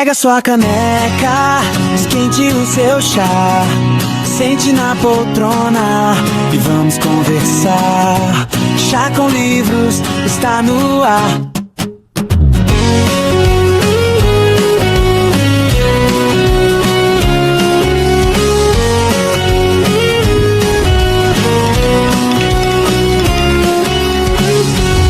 Pega sua caneca, esquente o seu chá, sente na poltrona e vamos conversar. Chá com Livros está no ar.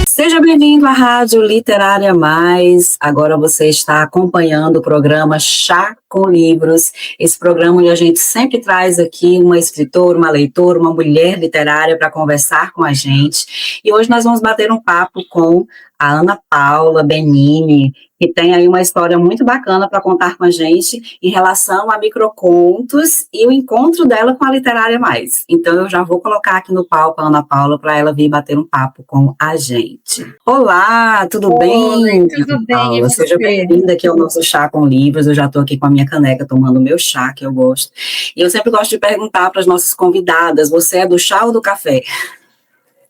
Seja bem-vindo à Rádio Literária Mais. Agora você está acompanhando o programa Chá com Livros, esse programa onde a gente sempre traz aqui uma escritora, uma leitora, uma mulher literária para conversar com a gente. E hoje nós vamos bater um papo com a Ana Paula Benini, que tem aí uma história muito bacana para contar com a gente em relação a microcontos e o encontro dela com a Literária Mais. Então eu já vou colocar aqui no palco a Ana Paula para ela vir bater um papo com a gente. Olá, tudo bem? Tudo bem, Paula, seja bem-vinda aqui ao nosso Chá com Livros. Eu já estou aqui com a minha caneca tomando o meu chá, que eu gosto. E eu sempre gosto de perguntar para as nossas convidadas, você é do chá ou do café?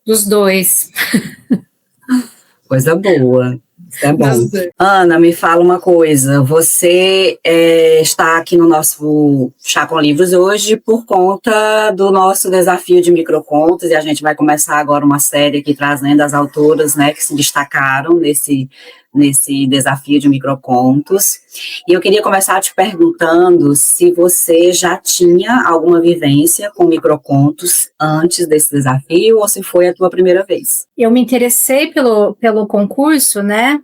Dos dois. Coisa boa. Isso é bom. Ana, me fala uma coisa, você está aqui no nosso Chá com Livros hoje por conta do nosso desafio de microcontos, e a gente vai começar agora uma série aqui trazendo as autoras, né, que se destacaram nesse desafio de microcontos. E eu queria começar te perguntando se você já tinha alguma vivência com microcontos antes desse desafio, ou se foi a tua primeira vez. Eu me interessei pelo concurso, né,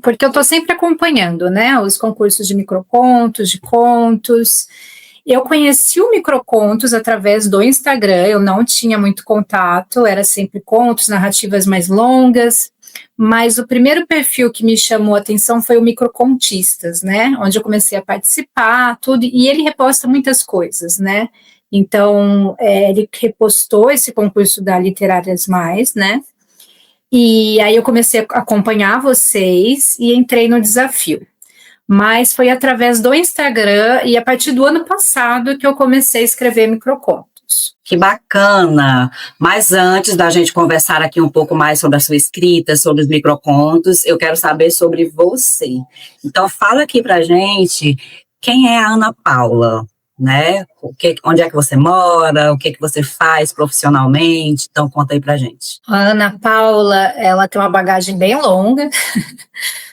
porque eu estou sempre acompanhando, né, os concursos de microcontos, de contos. Eu conheci o microcontos através do Instagram, eu não tinha muito contato, era sempre contos, narrativas mais longas, mas o primeiro perfil que me chamou a atenção foi o Microcontistas, né, onde eu comecei a participar, tudo, e ele reposta muitas coisas, né, então ele repostou esse concurso da Literárias Mais, né, e aí eu comecei a acompanhar vocês e entrei no desafio. Mas foi através do Instagram e a partir do ano passado que eu comecei a escrever microcontos. Que bacana! Mas antes da gente conversar aqui um pouco mais sobre a sua escrita, sobre os microcontos, eu quero saber sobre você. Então fala aqui pra gente quem é a Ana Paula, né? Onde é que você mora, o que você faz profissionalmente, então conta aí pra gente. A Ana Paula, ela tem uma bagagem bem longa.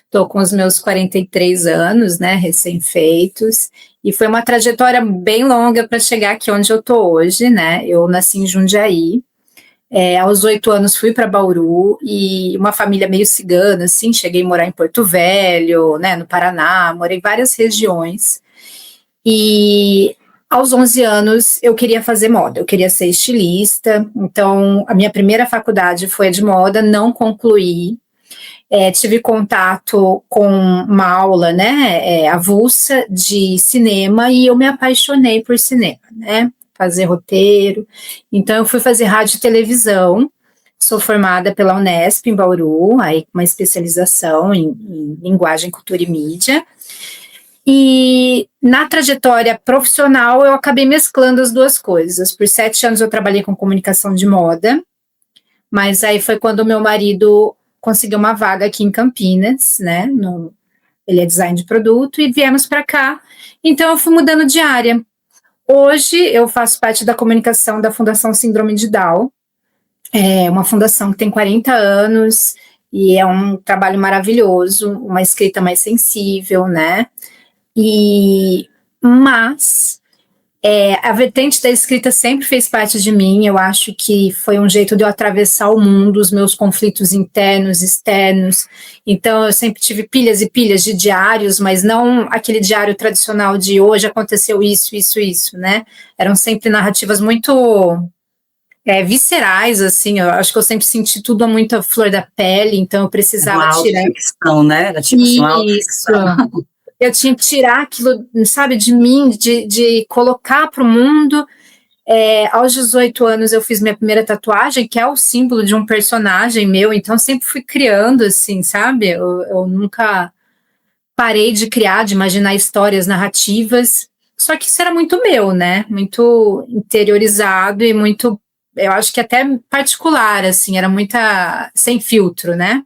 Estou com os meus 43 anos, né, recém-feitos, e foi uma trajetória bem longa para chegar aqui onde eu estou hoje, né, eu nasci em Jundiaí, aos 8 anos fui para Bauru, e uma família meio cigana, assim, cheguei a morar em Porto Velho, né, no Paraná, morei em várias regiões, e aos 11 anos eu queria fazer moda, eu queria ser estilista, então a minha primeira faculdade foi a de moda, não concluí. Tive contato com uma aula, né, avulsa de cinema, e eu me apaixonei por cinema, né, fazer roteiro. Então eu fui fazer rádio e televisão, sou formada pela Unesp em Bauru, aí com uma especialização em linguagem, cultura e mídia. E na trajetória profissional eu acabei mesclando as duas coisas. Por 7 anos eu trabalhei com comunicação de moda, mas aí foi quando o meu marido conseguiu uma vaga aqui em Campinas, né, ele é design de produto, e viemos para cá, então eu fui mudando de área. Hoje eu faço parte da comunicação da Fundação Síndrome de Down, uma fundação que tem 40 anos, e é um trabalho maravilhoso, uma escrita mais sensível, né, mas a vertente da escrita sempre fez parte de mim. Eu acho que foi um jeito de eu atravessar o mundo, os meus conflitos internos, externos. Então eu sempre tive pilhas e pilhas de diários, mas não aquele diário tradicional de hoje aconteceu isso, né? Eram sempre narrativas muito viscerais, assim. Eu acho que eu sempre senti tudo a muita flor da pele, então eu precisava tirar. Autoficção, né? Era tipo assim, uma autoficção. Eu tinha que tirar aquilo, sabe, de mim, de colocar para o mundo. Aos 18 anos eu fiz minha primeira tatuagem, que é o símbolo de um personagem meu, então sempre fui criando, assim, sabe? Eu nunca parei de criar, de imaginar histórias narrativas, só que isso era muito meu, né? Muito interiorizado e muito, eu acho que até particular, assim, era muita sem filtro, né?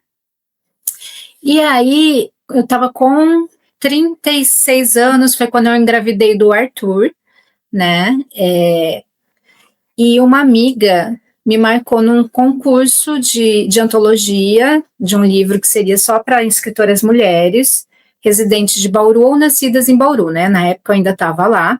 E aí eu estava com 36 anos foi quando eu engravidei do Arthur, né? E uma amiga me marcou num concurso de antologia, de um livro que seria só para escritoras mulheres, residentes de Bauru ou nascidas em Bauru, né? Na época eu ainda estava lá.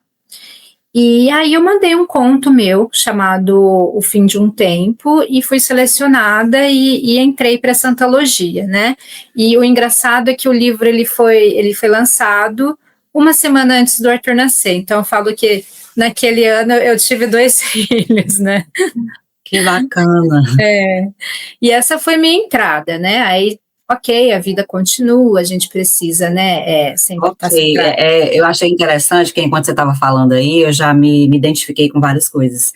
E aí eu mandei um conto meu chamado O Fim de um Tempo e fui selecionada e entrei para essa antologia, né? E o engraçado é que o livro ele foi lançado uma semana antes do Arthur nascer. Então eu falo que naquele ano eu tive 2 filhos, né? Que bacana. E essa foi minha entrada, né? Aí, ok, a vida continua, a gente precisa, né? Sempre estar Ok, eu achei interessante que enquanto você estava falando aí, eu já me identifiquei com várias coisas.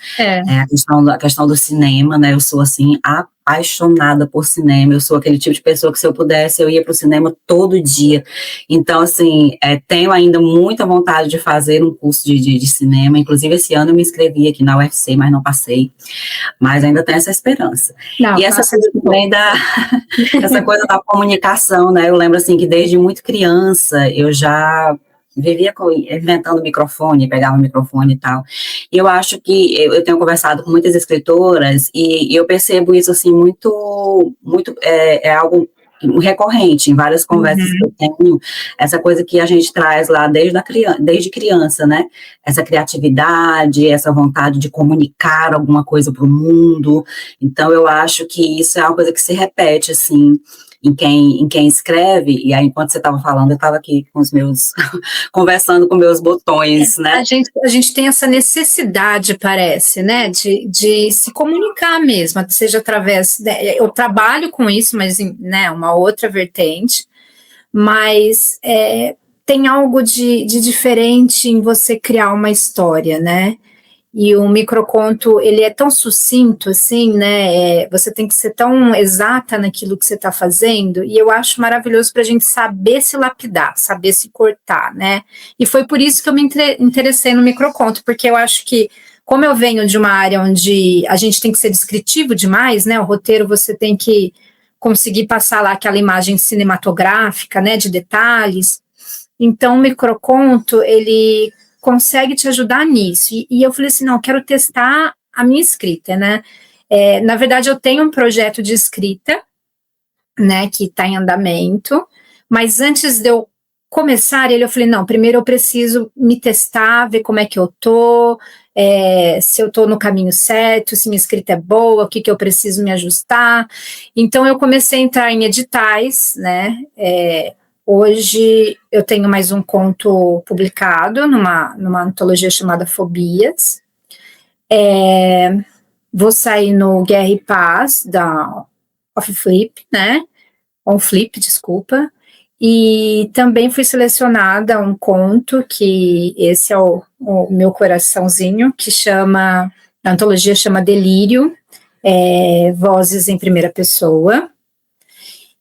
A questão do cinema, né? Eu sou, assim, apaixonada por cinema. Eu sou aquele tipo de pessoa que, se eu pudesse, eu ia para o cinema todo dia. Então, assim, tenho ainda muita vontade de fazer um curso de cinema. Inclusive, esse ano eu me inscrevi aqui na UFC, mas não passei. Mas ainda tenho essa esperança. Não, e essa coisa também essa coisa da comunicação, né? Eu lembro, assim, que desde muito criança eu já vivia inventando microfone, pegava o microfone e tal. E eu acho que eu tenho conversado com muitas escritoras e eu percebo isso, assim, muito, algo recorrente em várias conversas que eu tenho, essa coisa que a gente traz lá desde criança, né? Essa criatividade, essa vontade de comunicar alguma coisa para o mundo. Então, eu acho que isso é uma coisa que se repete, assim, em quem escreve. E aí, enquanto você estava falando, eu estava aqui com os meus, conversando com meus botões, né? A gente tem essa necessidade, parece, né, de se comunicar mesmo, seja através, eu trabalho com isso, mas, né, uma outra vertente, mas tem algo de diferente em você criar uma história, né? E o microconto, ele é tão sucinto, assim, né, você tem que ser tão exata naquilo que você está fazendo, e eu acho maravilhoso para a gente saber se lapidar, saber se cortar, né, e foi por isso que eu me interessei no microconto, porque eu acho que, como eu venho de uma área onde a gente tem que ser descritivo demais, né, o roteiro você tem que conseguir passar lá aquela imagem cinematográfica, né, de detalhes, então o microconto, ele consegue te ajudar nisso. E eu falei assim, não, eu quero testar a minha escrita, né? Na verdade, eu tenho um projeto de escrita, né, que está em andamento, mas antes de eu começar ele, eu falei, não, primeiro eu preciso me testar, ver como é que eu tô, se eu tô no caminho certo, se minha escrita é boa, o que eu preciso me ajustar. Então, eu comecei a entrar em editais, né, hoje eu tenho mais um conto publicado numa antologia chamada Fobias. Vou sair no Guerra e Paz, da Off Flip, né? On Flip, desculpa. E também fui selecionada a um conto, que esse é o meu coraçãozinho, que a antologia chama Delírio, Vozes em Primeira Pessoa.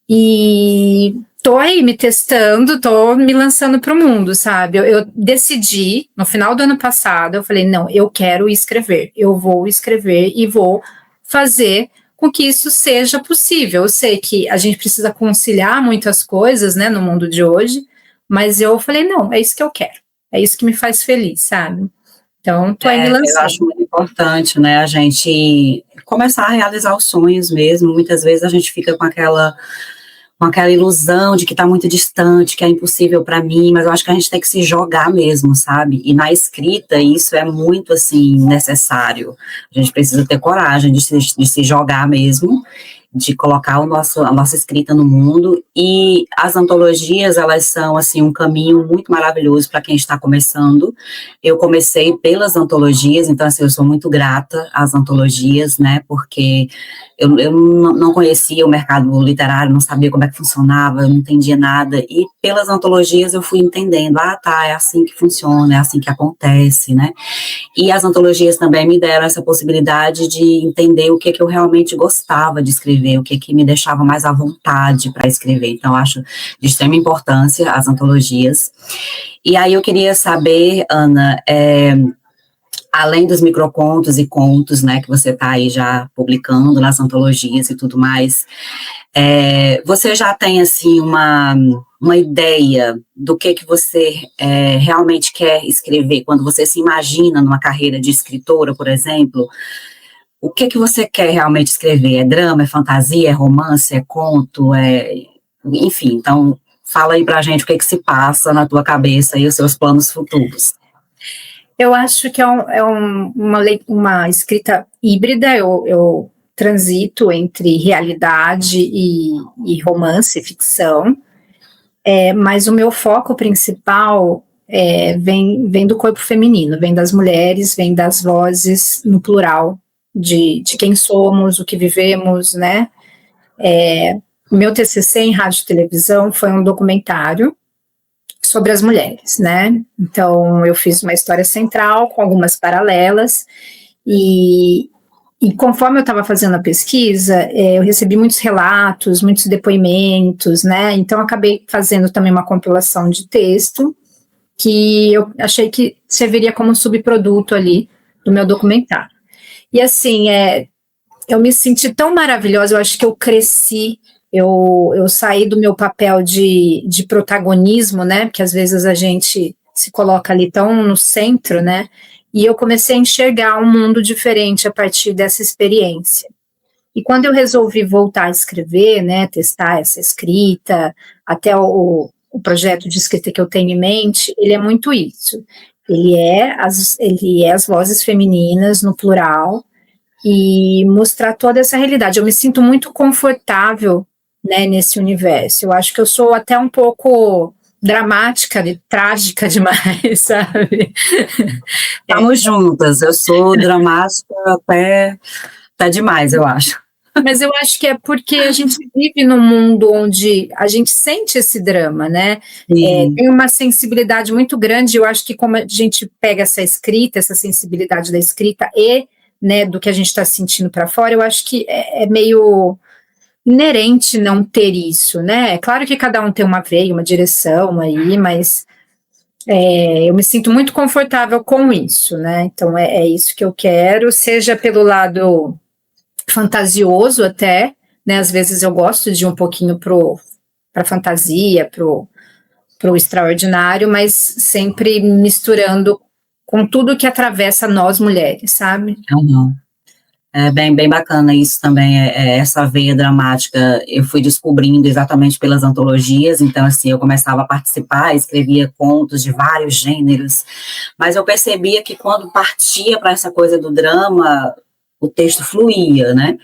E tô aí me testando, tô me lançando para o mundo, sabe? Eu decidi, no final do ano passado, eu falei, não, eu quero escrever, eu vou escrever e vou fazer com que isso seja possível. Eu sei que a gente precisa conciliar muitas coisas, né, no mundo de hoje, mas eu falei, não, é isso que eu quero, é isso que me faz feliz, sabe? Então, tô aí me lançando. Eu acho muito importante, né, a gente começar a realizar os sonhos mesmo. Muitas vezes a gente fica com aquela ilusão de que está muito distante, que é impossível para mim, mas eu acho que a gente tem que se jogar mesmo, sabe? E na escrita isso é muito, assim, necessário. A gente precisa ter coragem de se jogar mesmo, de colocar a nossa escrita no mundo. E as antologias, elas são, assim, um caminho muito maravilhoso para quem está começando. Eu comecei pelas antologias, então, assim, eu sou muito grata às antologias, né, porque eu não conhecia o mercado literário, não sabia como é que funcionava, eu não entendia nada, e pelas antologias eu fui entendendo, é assim que funciona, é assim que acontece, né, e as antologias também me deram essa possibilidade de entender o que eu realmente gostava de escrever, o que me deixava mais à vontade para escrever. Então, acho de extrema importância as antologias. E aí eu queria saber, Ana, além dos microcontos e contos, né, que você está aí já publicando nas antologias e tudo mais, você já tem, assim, uma ideia do que você realmente quer escrever, quando você se imagina numa carreira de escritora, por exemplo? O que você quer realmente escrever? É drama, é fantasia, é romance, é conto, enfim, então fala aí pra gente o que se passa na tua cabeça e os seus planos futuros. Eu acho que uma escrita híbrida. Eu transito entre realidade e romance, ficção, mas o meu foco principal vem do corpo feminino, vem das mulheres, vem das vozes no plural, de quem somos, o que vivemos, né? O meu TCC em rádio e televisão foi um documentário sobre as mulheres, né? Então, eu fiz uma história central com algumas paralelas, e conforme eu estava fazendo a pesquisa, eu recebi muitos relatos, muitos depoimentos, né? Então, acabei fazendo também uma compilação de texto, que eu achei que serviria como subproduto ali do meu documentário. E assim, eu me senti tão maravilhosa, eu acho que eu cresci, eu saí do meu papel de protagonismo, né, porque às vezes a gente se coloca ali tão no centro, né, e eu comecei a enxergar um mundo diferente a partir dessa experiência. E quando eu resolvi voltar a escrever, né, testar essa escrita, até o projeto de escrita que eu tenho em mente, ele é muito isso. Ele é as vozes femininas no plural, e mostrar toda essa realidade. Eu me sinto muito confortável, né, nesse universo. Eu acho que eu sou até um pouco dramática e trágica demais, sabe? Estamos juntas, eu sou dramática até demais, eu acho. Mas eu acho que é porque a gente vive num mundo onde a gente sente esse drama, né? Tem uma sensibilidade muito grande. Eu acho que como a gente pega essa escrita, essa sensibilidade da escrita e, né, do que a gente está sentindo para fora, eu acho que é meio inerente não ter isso, né? É claro que cada um tem uma veia, uma direção aí, mas eu me sinto muito confortável com isso, né? Então é isso que eu quero, seja pelo lado fantasioso até, né? Às vezes eu gosto de ir um pouquinho para fantasia, pro extraordinário, mas sempre misturando com tudo que atravessa nós mulheres, sabe? Uhum. É bem bacana isso também, essa veia dramática eu fui descobrindo exatamente pelas antologias. Então, assim, eu começava a participar, escrevia contos de vários gêneros, mas eu percebia que quando partia para essa coisa do drama, o texto fluía, né?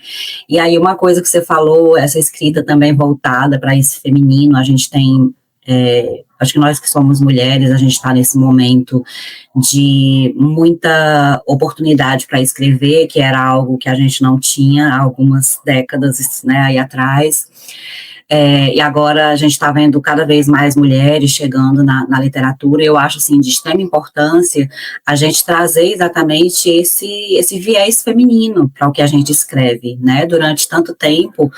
E aí uma coisa que você falou, essa escrita também voltada para esse feminino, a gente tem... acho que nós que somos mulheres, a gente está nesse momento de muita oportunidade para escrever, que era algo que a gente não tinha há algumas décadas, né, aí atrás, e agora a gente está vendo cada vez mais mulheres chegando na literatura. E eu acho, assim, de extrema importância a gente trazer exatamente esse viés feminino para o que a gente escreve, né? Durante tanto tempo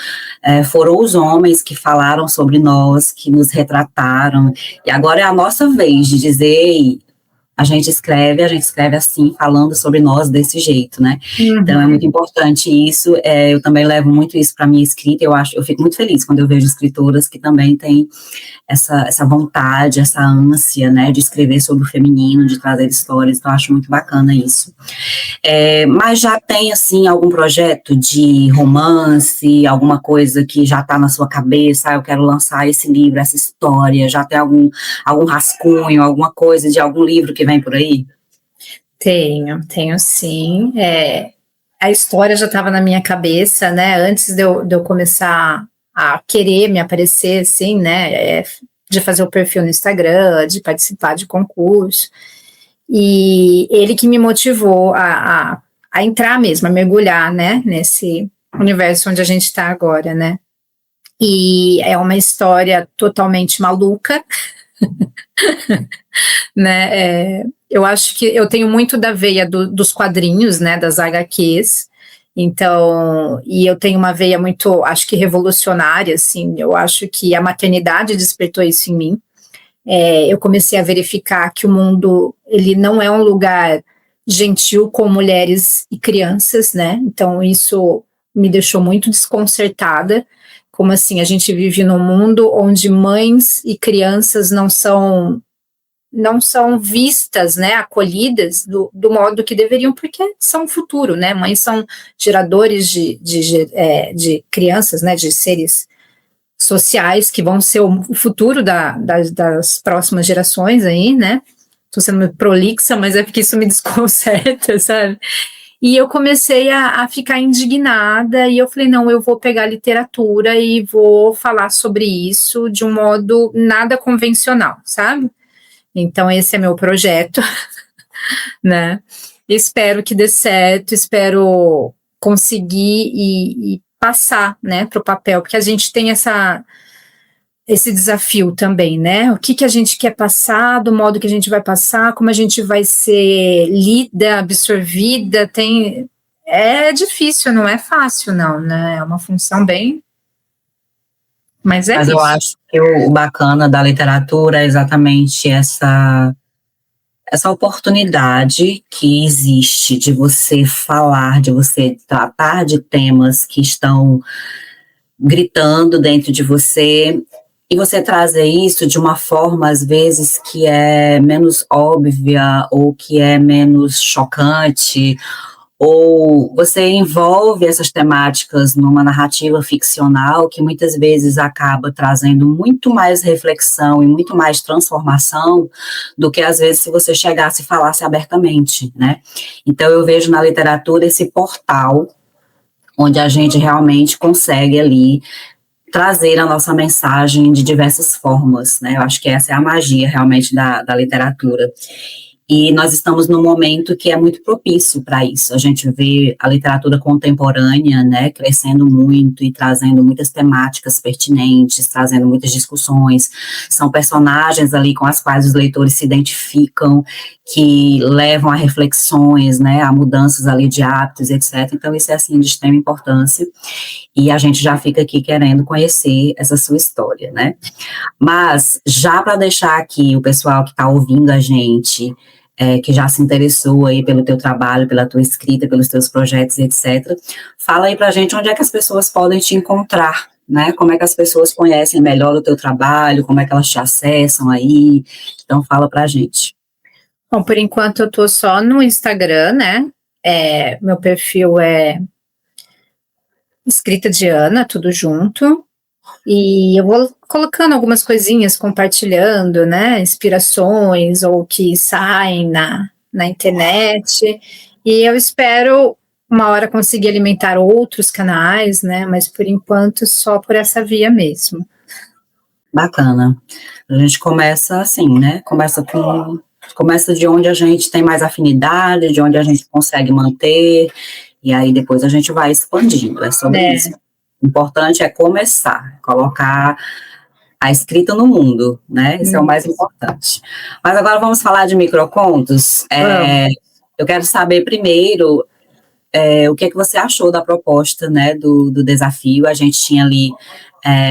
foram os homens que falaram sobre nós, que nos retrataram, e agora é a nossa vez de dizer: a gente escreve assim, falando sobre nós desse jeito, né? Uhum. Então, é muito importante isso. Eu também levo muito isso para a minha escrita. Eu fico muito feliz quando eu vejo escritoras que também têm essa vontade, essa ânsia, né, de escrever sobre o feminino, de trazer histórias. Então, eu acho muito bacana isso. Mas já tem, assim, algum projeto de romance, alguma coisa que já está na sua cabeça? Eu quero lançar esse livro, essa história. Já tem algum rascunho, alguma coisa de algum livro que vem por aí? Tenho sim. A história já estava na minha cabeça, né? Antes de eu começar a querer me aparecer, assim, né? De fazer o perfil no Instagram, de participar de concurso. E ele que me motivou a entrar mesmo, a mergulhar, né? Nesse universo onde a gente está agora, né? E é uma história totalmente maluca, né? Eu acho que eu tenho muito da veia dos quadrinhos, né, das HQs, então, e eu tenho uma veia muito, acho que revolucionária, assim. Eu acho que a maternidade despertou isso em mim. Eu comecei a verificar que o mundo, ele não é um lugar gentil com mulheres e crianças, né? Então isso me deixou muito desconcertada. Como assim, a gente vive num mundo onde mães e crianças não são vistas, né, acolhidas do modo que deveriam, porque são o futuro, né? Mães são geradores de crianças, né, de seres sociais que vão ser o futuro das próximas gerações aí, né? Estou sendo meio prolixa, mas é porque isso me desconcerta, sabe? E eu comecei a ficar indignada, e eu falei, não, eu vou pegar literatura e vou falar sobre isso de um modo nada convencional, sabe? Então esse é meu projeto, né? Espero que dê certo, espero conseguir e passar, né, para o papel, porque a gente tem esse desafio também, né? O que a gente quer passar, do modo que a gente vai passar, como a gente vai ser lida, absorvida, é difícil, não é fácil, não, né? É uma função bem... Mas Mas isso. eu acho que o bacana da literatura é exatamente essa oportunidade que existe de você falar, de você tratar de temas que estão gritando dentro de você, e você trazer isso de uma forma, às vezes, que é menos óbvia, ou que é menos chocante, ou você envolve essas temáticas numa narrativa ficcional que muitas vezes acaba trazendo muito mais reflexão e muito mais transformação do que, às vezes, se você chegasse e falasse abertamente, né? Então, eu vejo na literatura esse portal onde a gente realmente consegue ali trazer a nossa mensagem de diversas formas, né? Eu acho que essa é a magia realmente da literatura. E nós estamos num momento que é muito propício para isso. A gente vê a literatura contemporânea, né, crescendo muito e trazendo muitas temáticas pertinentes, trazendo muitas discussões. São personagens ali com as quais os leitores se identificam, que levam a reflexões, né, a mudanças ali de hábitos, etc. Então, isso é, assim, de extrema importância. E a gente já fica aqui querendo conhecer essa sua história, né? Mas, já para deixar aqui o pessoal que está ouvindo a gente, que já se interessou aí pelo teu trabalho, pela tua escrita, pelos teus projetos, etc., fala aí pra gente onde é que as pessoas podem te encontrar, né? Como é que as pessoas conhecem melhor o teu trabalho, como é que elas te acessam aí. Então, fala pra gente. Bom, por enquanto eu tô só no Instagram, né? Meu perfil é Escrita de Ana, tudo junto. E eu vou colocando algumas coisinhas, compartilhando, né, inspirações ou que saem na internet, e eu espero uma hora conseguir alimentar outros canais, né, mas por enquanto só por essa via mesmo. Bacana. A gente começa assim, né, começa de onde a gente tem mais afinidade, de onde a gente consegue manter, e aí depois a gente vai expandindo, é sobre isso. O importante é começar, colocar a escrita no mundo, né? Isso é o mais importante. Mas agora vamos falar de microcontos. Eu quero saber primeiro o que é que você achou da proposta, né, do desafio. A gente tinha ali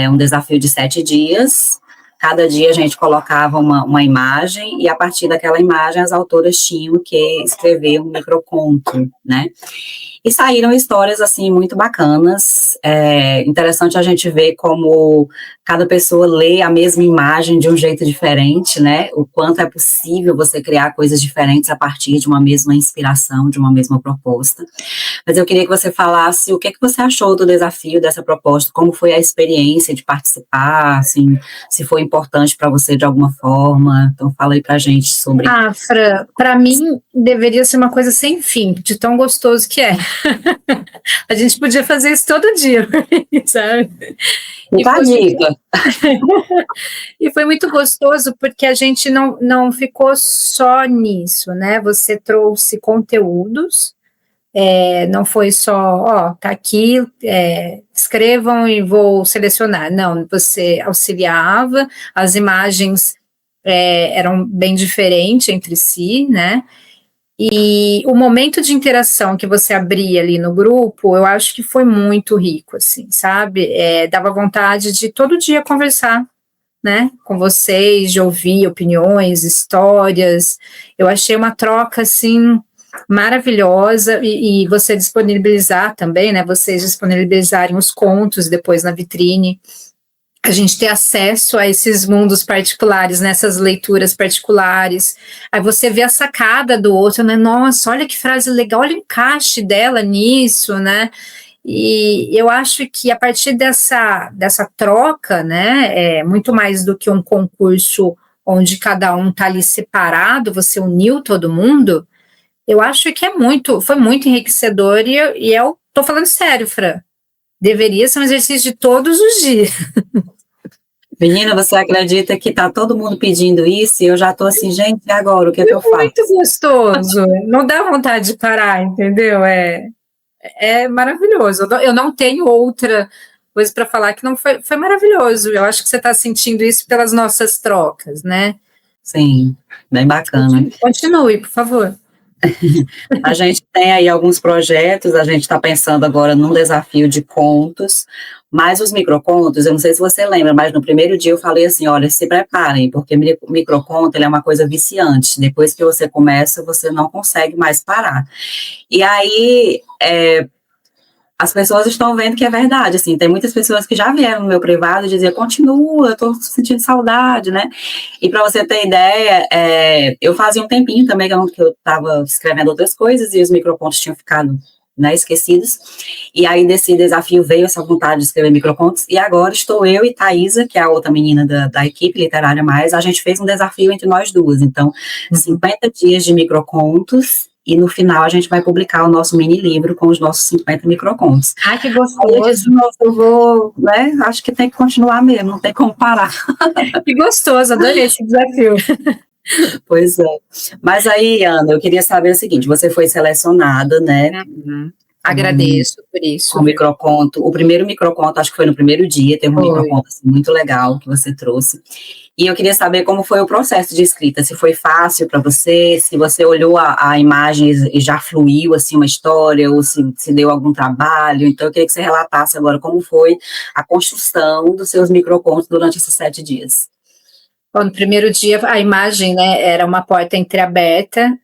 um desafio de 7 dias, cada dia a gente colocava uma imagem, e a partir daquela imagem as autoras tinham que escrever um microconto, né? E saíram histórias, assim, muito bacanas. É interessante a gente ver como cada pessoa lê a mesma imagem de um jeito diferente, né? O quanto é possível você criar coisas diferentes a partir de uma mesma inspiração, de uma mesma proposta. Mas eu queria que você falasse o que é que você achou do desafio dessa proposta, como foi a experiência de participar, assim, se foi importante para você de alguma forma. Então, fala aí pra gente sobre... Fran, para mim deveria ser uma coisa sem fim, de tão gostoso que é. A gente podia fazer isso todo dia, sabe? Fica a dica. E foi muito gostoso porque a gente não ficou só nisso, né? Você trouxe conteúdos, não foi só, tá aqui, escrevam e vou selecionar. Não, você auxiliava, as imagens eram bem diferentes entre si, né? E o momento de interação que você abria ali no grupo, eu acho que foi muito rico, assim, sabe? Dava vontade de todo dia conversar, né, com vocês, de ouvir opiniões, histórias. Eu achei uma troca, assim, maravilhosa, e você disponibilizar também, né, vocês disponibilizarem os contos depois na vitrine, a gente ter acesso a esses mundos particulares, nessas leituras particulares, aí você vê a sacada do outro, né, nossa, olha que frase legal, olha o encaixe dela nisso, né, e eu acho que a partir dessa troca, né, muito mais do que um concurso onde cada um está ali separado, você uniu todo mundo, eu acho que foi muito enriquecedor, e eu tô falando sério, Fran, deveria ser um exercício de todos os dias. Menina, você acredita que tá todo mundo pedindo isso? E eu já tô assim, gente, e agora? O que é que eu faço? Muito gostoso, não dá vontade de parar, entendeu? É maravilhoso. Eu não tenho outra coisa para falar que não foi maravilhoso. Eu acho que você está sentindo isso pelas nossas trocas, né? Sim, bem bacana. Continue, por favor. A gente tem aí alguns projetos, a gente está pensando agora num desafio de contos, mas os microcontos, eu não sei se você lembra, mas no primeiro dia eu falei assim, olha, se preparem, porque microconto ele é uma coisa viciante, depois que você começa, você não consegue mais parar. E aí, as pessoas estão vendo que é verdade, assim, tem muitas pessoas que já vieram no meu privado e diziam, continua, eu estou sentindo saudade, né, e para você ter ideia, eu fazia um tempinho também que eu estava escrevendo outras coisas e os microcontos tinham ficado, né, esquecidos, e aí desse desafio veio essa vontade de escrever microcontos, e agora estou eu e Thaisa, que é a outra menina da equipe Literária Mais, a gente fez um desafio entre nós duas, então, 50 dias de microcontos, e no final a gente vai publicar o nosso mini livro com os nossos 50 microcontos. Ai, que gostoso. Eu vou, né, acho que tem que continuar mesmo, não tem como parar. Que gostoso, adorei esse desafio. Pois é. Mas aí, Ana, eu queria saber o seguinte, você foi selecionada, né? Agradeço por isso. Com o microconto, o primeiro microconto, acho que foi no primeiro dia, teve um microconto assim, muito legal que você trouxe. E eu queria saber como foi o processo de escrita, se foi fácil para você, se você olhou a imagem e já fluiu assim uma história, ou se deu algum trabalho. Então eu queria que você relatasse agora como foi a construção dos seus microcontos durante esses 7 dias. Bom, no primeiro dia a imagem, né, era uma porta entreaberta,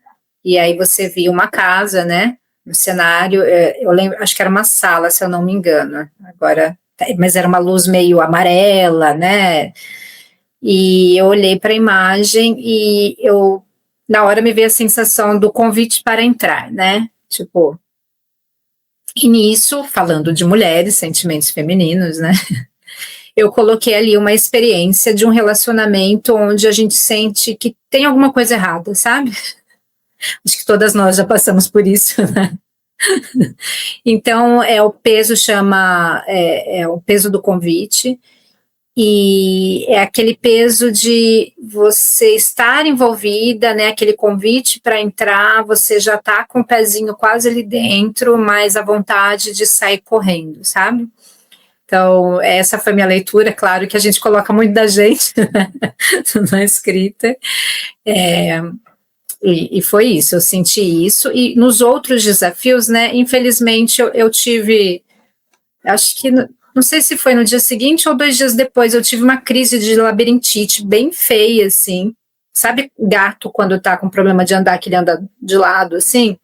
e aí você via uma casa, né, no cenário, eu lembro, acho que era uma sala, se eu não me engano, agora, mas era uma luz meio amarela, né, e eu olhei para a imagem e na hora me veio a sensação do convite para entrar, né, tipo, e nisso, falando de mulheres, sentimentos femininos, né, eu coloquei ali uma experiência de um relacionamento onde a gente sente que tem alguma coisa errada, sabe? Acho que todas nós já passamos por isso, né? Então, o peso o peso do convite, e é aquele peso de você estar envolvida, né, aquele convite para entrar, você já tá com o pezinho quase ali dentro, mas a vontade de sair correndo, sabe? Então, essa foi minha leitura, claro que a gente coloca muito da gente, né, na escrita, e foi isso, eu senti isso, e nos outros desafios, né, infelizmente eu tive, acho que, não sei se foi no dia seguinte ou 2 dias depois, eu tive uma crise de labirintite bem feia, assim, sabe gato quando tá com problema de andar, que ele anda de lado, assim?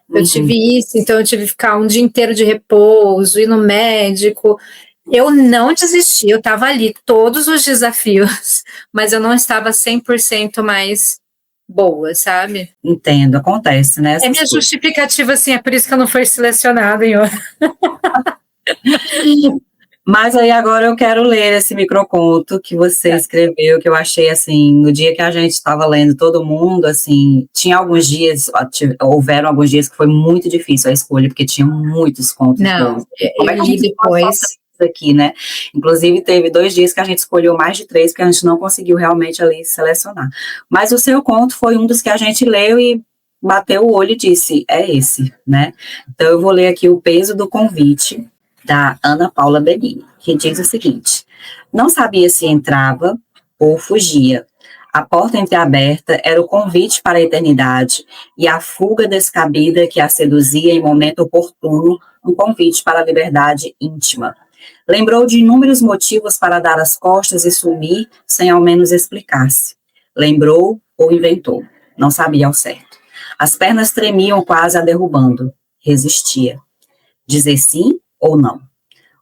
Eu tive isso, então eu tive que ficar um dia inteiro de repouso, ir no médico. Eu não desisti, eu estava ali, todos os desafios, mas eu não estava 100% mais boa, sabe? Entendo, acontece, né? É minha justificativa, assim, é por isso que eu não fui selecionada em outra. Mas aí agora eu quero ler esse microconto que você escreveu, que eu achei assim, no dia que a gente estava lendo todo mundo, assim, houveram alguns dias que foi muito difícil a escolha, porque tinha muitos contos. Não, eu li depois aqui, né? Inclusive teve 2 dias que a gente escolheu mais de 3, porque a gente não conseguiu realmente ali selecionar. Mas o seu conto foi um dos que a gente leu e bateu o olho e disse, é esse, né? Então eu vou ler aqui O Peso do Convite, da Ana Paula Benini, que diz o seguinte: não sabia se entrava ou fugia. A porta entreaberta era o convite para a eternidade e a fuga descabida que a seduzia em momento oportuno, um convite para a liberdade íntima. Lembrou de inúmeros motivos para dar as costas e sumir sem ao menos explicar-se. Lembrou ou inventou, não sabia ao certo. As pernas tremiam quase a derrubando. Resistia. Dizer sim ou não?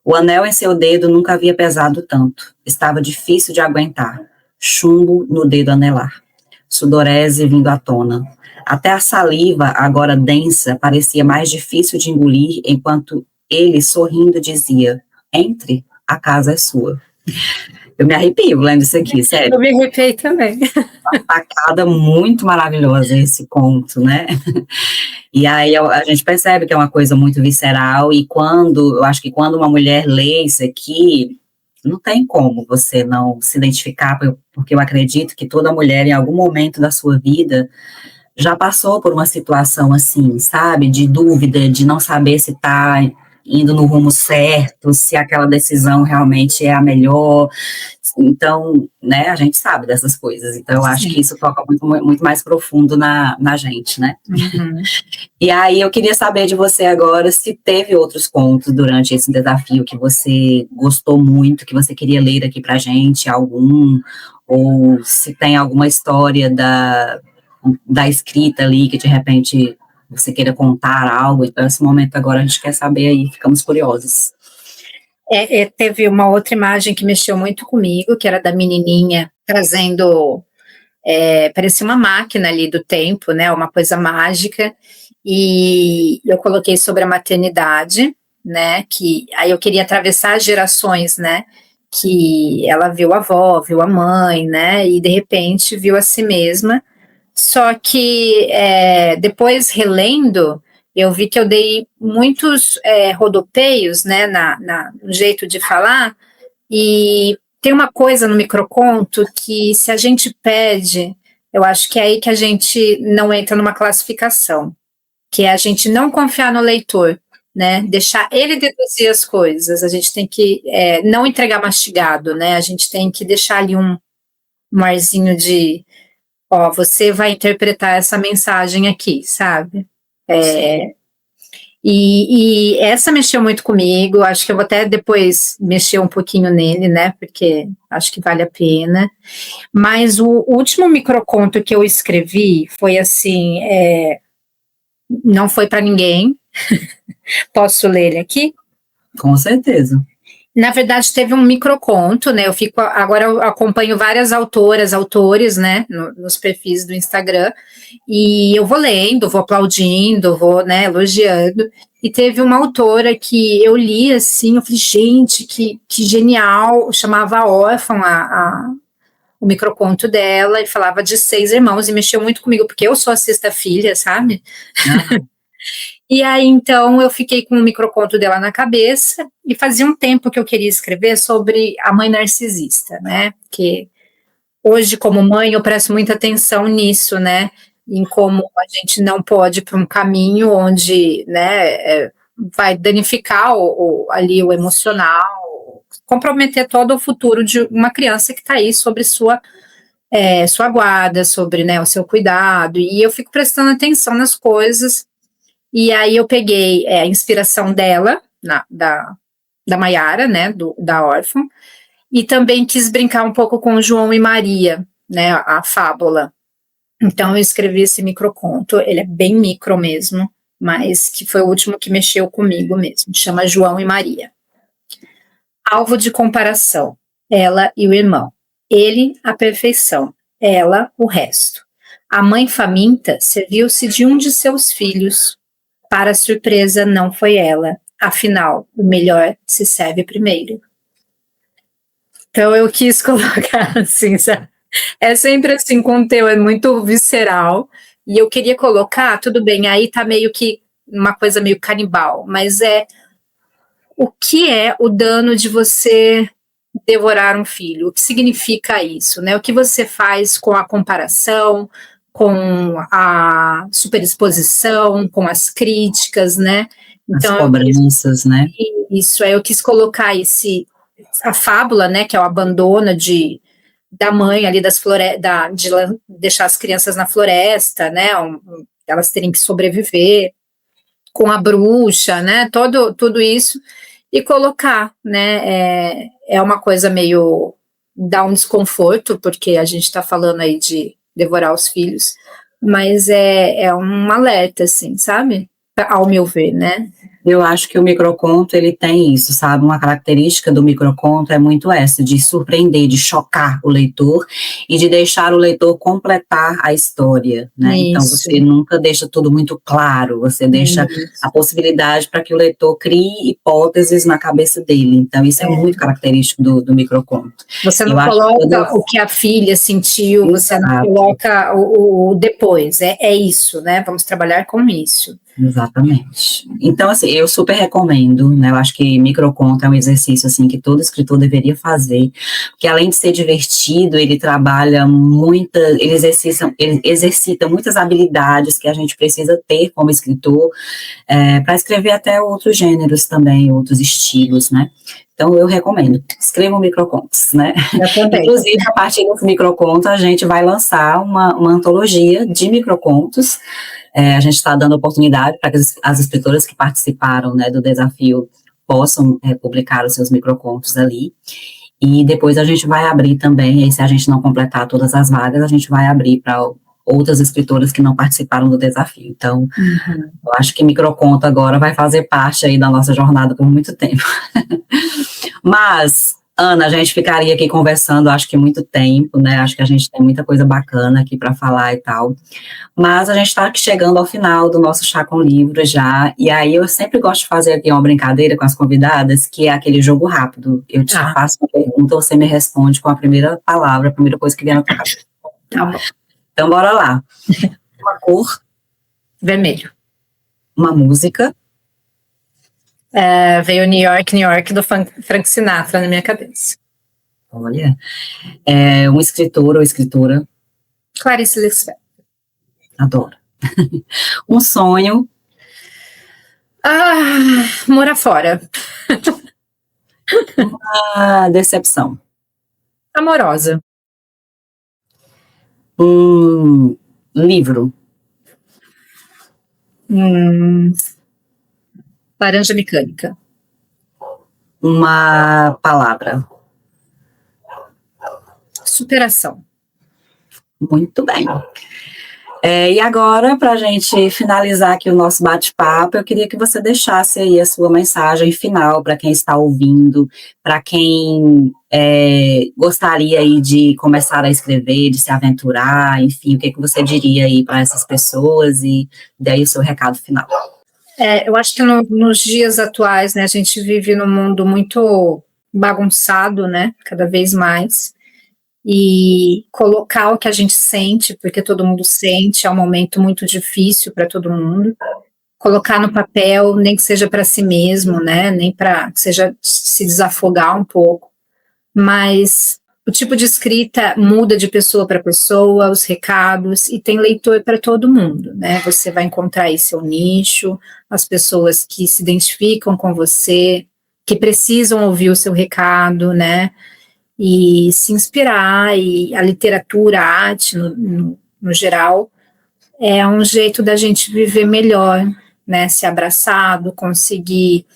O anel em seu dedo nunca havia pesado tanto. Estava difícil de aguentar. Chumbo no dedo anelar. Sudorese vindo à tona. Até a saliva, agora densa, parecia mais difícil de engolir, enquanto ele, sorrindo, dizia: entre, a casa é sua. Eu me arrepio lendo isso aqui, sério. Eu me arrepiei também. Uma sacada muito maravilhosa esse conto, né? E aí a gente percebe que é uma coisa muito visceral, e eu acho que quando uma mulher lê isso aqui, não tem como você não se identificar, porque eu acredito que toda mulher, em algum momento da sua vida, já passou por uma situação assim, sabe? De dúvida, de não saber se está indo no rumo certo, se aquela decisão realmente é a melhor. Então, né, a gente sabe dessas coisas. Então, eu acho que isso toca muito, muito mais profundo na gente, né? Uhum. E aí, eu queria saber de você agora se teve outros contos durante esse desafio que você gostou muito, que você queria ler aqui pra gente, algum, ou se tem alguma história da escrita ali, que de repente você queira contar algo. Então, nesse momento agora a gente quer saber aí, ficamos curiosos. Teve uma outra imagem que mexeu muito comigo, que era da menininha trazendo, parecia uma máquina ali do tempo, né, uma coisa mágica, e eu coloquei sobre a maternidade, né, que aí eu queria atravessar as gerações, né, que ela viu a avó, viu a mãe, né, e de repente viu a si mesma. Só que depois, relendo, eu vi que eu dei muitos rodopeios, né, no jeito de falar, e tem uma coisa no microconto que, se a gente pede, eu acho que é aí que a gente não entra numa classificação, que é a gente não confiar no leitor, né, deixar ele deduzir as coisas. A gente tem que não entregar mastigado, né, a gente tem que deixar ali um arzinho de: ó, você vai interpretar essa mensagem aqui, sabe? E essa mexeu muito comigo, acho que eu vou até depois mexer um pouquinho nele, né, porque acho que vale a pena. Mas o último microconto que eu escrevi foi assim, não foi para ninguém. Posso ler ele aqui? Com certeza. Na verdade, teve um microconto, né? Agora eu acompanho várias autores, né, nos perfis do Instagram, e eu vou lendo, vou aplaudindo, vou, né, elogiando. E teve uma autora que eu li assim, eu falei, gente, que genial, chamava Órfã o microconto dela, e falava de 6 irmãos, e mexeu muito comigo, porque eu sou a 6ª filha, sabe? Uhum. E aí, então, eu fiquei com o microconto dela na cabeça, e fazia um tempo que eu queria escrever sobre a mãe narcisista, né, porque hoje, como mãe, eu presto muita atenção nisso, né, em como a gente não pode ir para um caminho onde, né, vai danificar ali o emocional, comprometer todo o futuro de uma criança que está aí sobre sua guarda, sobre, né, o seu cuidado, e eu fico prestando atenção nas coisas. E aí eu peguei a inspiração dela, da Maiara, né, da Órfã, e também quis brincar um pouco com João e Maria, né, a fábula. Então eu escrevi esse microconto, ele é bem micro mesmo, mas que foi o último que mexeu comigo mesmo, chama João e Maria. Alvo de comparação, ela e o irmão. Ele, a perfeição, ela, o resto. A mãe faminta serviu-se de um de seus filhos. Para a surpresa, não foi ela. Afinal, o melhor se serve primeiro. Então, eu quis colocar assim, sabe? É sempre assim, conteúdo é muito visceral. E eu queria colocar, tudo bem, aí tá meio que uma coisa meio canibal, mas o que é o dano de você devorar um filho? O que significa isso, né? O que você faz com a comparação, com a superexposição, com as críticas, né? Então, as cobranças, né? Isso, aí eu quis colocar a fábula, né, que é o abandono da mãe ali de deixar as crianças na floresta, né, elas terem que sobreviver, com a bruxa, né, tudo isso, e colocar, né, é uma coisa meio, dá um desconforto, porque a gente está falando aí de devorar os filhos, mas é um alerta, assim, sabe? Ao meu ver, né? Eu acho que o microconto, ele tem isso, sabe? Uma característica do microconto é muito essa, de surpreender, de chocar o leitor e de deixar o leitor completar a história, né? Isso. Então, você nunca deixa tudo muito claro, você deixa a possibilidade para que o leitor crie hipóteses na cabeça dele. Então, isso é muito característico do microconto. Você não coloca o que a filha sentiu, você não coloca o depois, é isso, né? Vamos trabalhar com isso. Exatamente. Então, assim, eu super recomendo, né, eu acho que microconto é um exercício, assim, que todo escritor deveria fazer, porque além de ser divertido, ele trabalha ele exercita muitas habilidades que a gente precisa ter como escritor, para escrever até outros gêneros também, outros estilos, né. Então, eu recomendo, escrevam microcontos, né? Inclusive, a partir desse microconto, a gente vai lançar uma antologia de microcontos. A gente está dando oportunidade para que as escritoras que participaram, né, do desafio possam publicar os seus microcontos ali. E depois a gente vai abrir também, aí se a gente não completar todas as vagas, a gente vai abrir para outras escritoras que não participaram do desafio. Então, eu acho que microconto agora vai fazer parte aí da nossa jornada por muito tempo. Mas, Ana, a gente ficaria aqui conversando, acho que muito tempo, né? Acho que a gente tem muita coisa bacana aqui para falar e tal. Mas a gente está chegando ao final do nosso Chá com Livros já, e aí eu sempre gosto de fazer aqui uma brincadeira com as convidadas, que é aquele jogo rápido. Eu te faço uma pergunta, você me responde com a primeira palavra, a primeira coisa que vier na tua cabeça. Tá bom. Então, bora lá. Uma cor. Vermelho. Uma música. Veio New York, do Frank Sinatra na minha cabeça. Olha. Um escritor ou escritora. Clarice Lispector. Adoro. Um sonho. Morar fora. Uma decepção. Amorosa. Um livro. Laranja Mecânica. Uma palavra. Superação. Muito bem. E agora, para a gente finalizar aqui o nosso bate-papo, eu queria que você deixasse aí a sua mensagem final para quem está ouvindo, para quem gostaria aí de começar a escrever, de se aventurar, enfim, o que você diria aí para essas pessoas e daí o seu recado final. Eu acho que nos dias atuais, né, a gente vive num mundo muito bagunçado, né, cada vez mais. E colocar o que a gente sente, porque todo mundo sente, é um momento muito difícil para todo mundo, colocar no papel, nem que seja para si mesmo, né, nem para que seja se desafogar um pouco, mas o tipo de escrita muda de pessoa para pessoa, os recados, e tem leitor para todo mundo, né, você vai encontrar aí seu nicho, as pessoas que se identificam com você, que precisam ouvir o seu recado, né, e se inspirar, e a literatura, a arte no geral, é um jeito da gente viver melhor, né, se abraçado, conseguir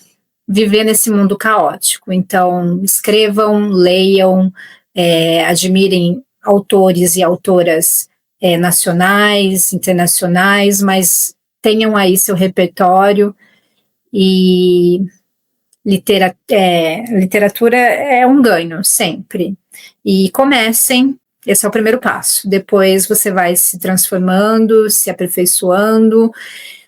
viver nesse mundo caótico. Então, escrevam, leiam, admirem autores e autoras nacionais, internacionais, mas tenham aí seu repertório e literatura é um ganho, sempre. E comecem, esse é o primeiro passo. Depois você vai se transformando, se aperfeiçoando,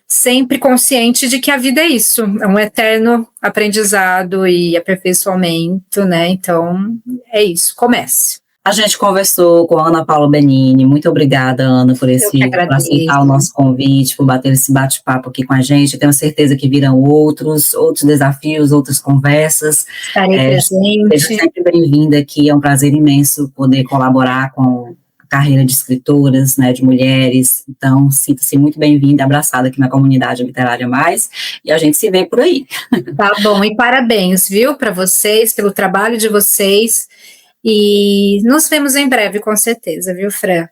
sempre consciente de que a vida é isso, é um eterno aprendizado e aperfeiçoamento, né? Então, é isso, comece. A gente conversou com a Ana Paula Benini. Muito obrigada, Ana, por aceitar o nosso convite, por bater esse bate-papo aqui com a gente. Eu tenho certeza que virão outros desafios, outras conversas. Estarei presente. Seja sempre bem-vinda aqui. É um prazer imenso poder colaborar com a carreira de escritoras, né, de mulheres. Então, sinta-se muito bem-vinda, abraçada aqui na comunidade Literária Mais. E a gente se vê por aí. Tá bom, e parabéns, viu, para vocês, pelo trabalho de vocês. E nos vemos em breve, com certeza, viu, Fran?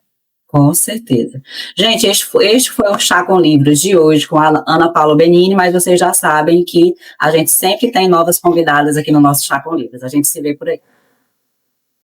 Com certeza. Gente, este foi o Chá com Livros de hoje, com a Ana Paula Benini, mas vocês já sabem que a gente sempre tem novas convidadas aqui no nosso Chá com Livros. A gente se vê por aí.